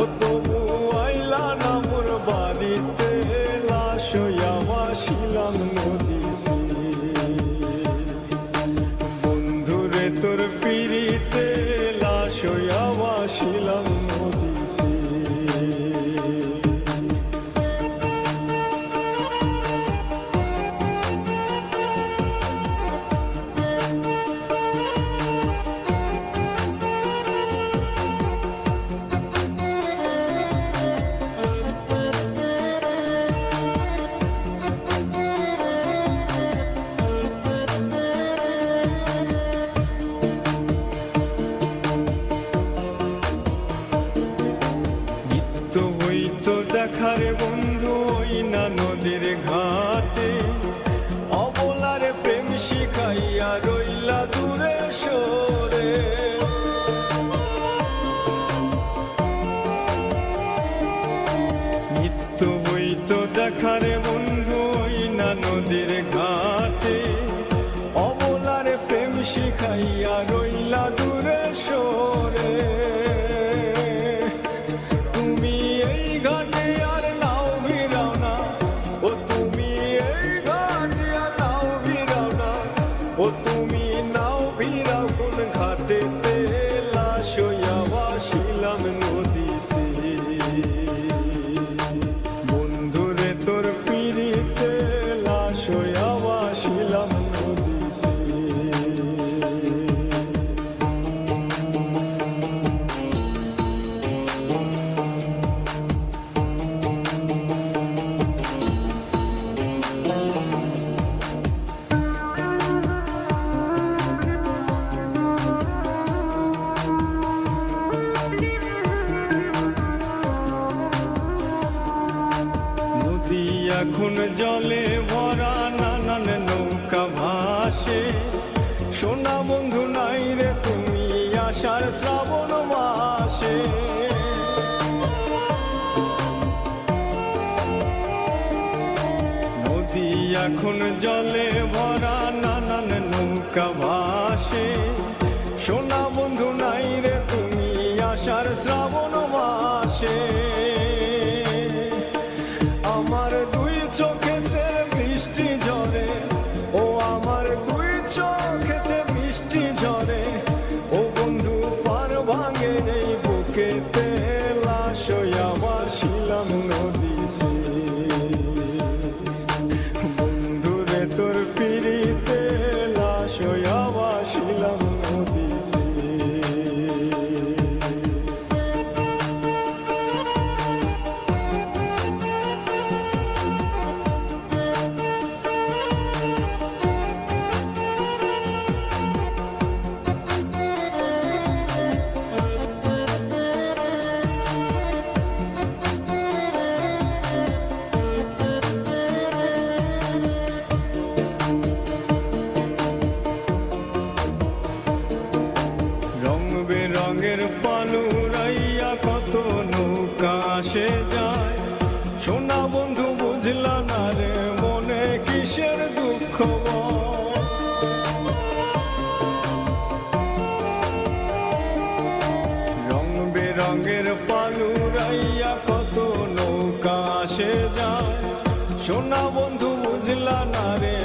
ও তবু আইলা না মোর বাড়িতে, লাশ হইয়া ভাসিলাম নদীতে। বন্ধুরে তোর পিড়িতে, লাশ হইয়া ভাসিলাম নদীতে। হইতো দেখারে বন্ধু ওই না নদীর ঘাটে, অবলারে প্রেম শিখাইয়া রইলা দূরে সরে। নিত্য হইতো দেখারে বন্ধু ওই না নদীর ঘাটে, অবলারে প্রেম শিখাইয়া রইলা দূরে সরে। ও তুমি নাও ভিড়াও কোন ঘাটেতে, লাশ হইয়া ভাসিলাম নদীতে। বন্ধুরে তোর পিড়িতে, লাশ হইয়া ভাসিলাম নদীতে। এখন জলে ভরা নানান নৌকা ভাসে, সোনা বন্ধু নাই রে তুমি আষাঢ় শ্রাবণ মাসে। নদী এখন জলে ভরা নানান নৌকা ভাসে, সোনা বন্ধু নাই রে তুমি আষাঢ় শ্রাবণ মাসে। আমার দুই চোখেতে বৃষ্টি ঝরে, ও আমার দুই চোখেতে বৃষ্টি ঝরে, ও বন্ধু পার ভাঙে এই বুকেতে, লাশ হইয়া ভাসিলাম নদীতে। বন্ধুরে তোর পিড়িতে, লাশ হইয়া ভাসিলাম নদীতে। রঙের পালুরাইয়া কত নৌকা আসে যায়, সোনা বন্ধু বুঝলা না রে মনে কিসের দুঃখ। রং বেরঙের পালুরাইয়া কত নৌকা আসে যায়, সোনা বন্ধু বুঝলা না রে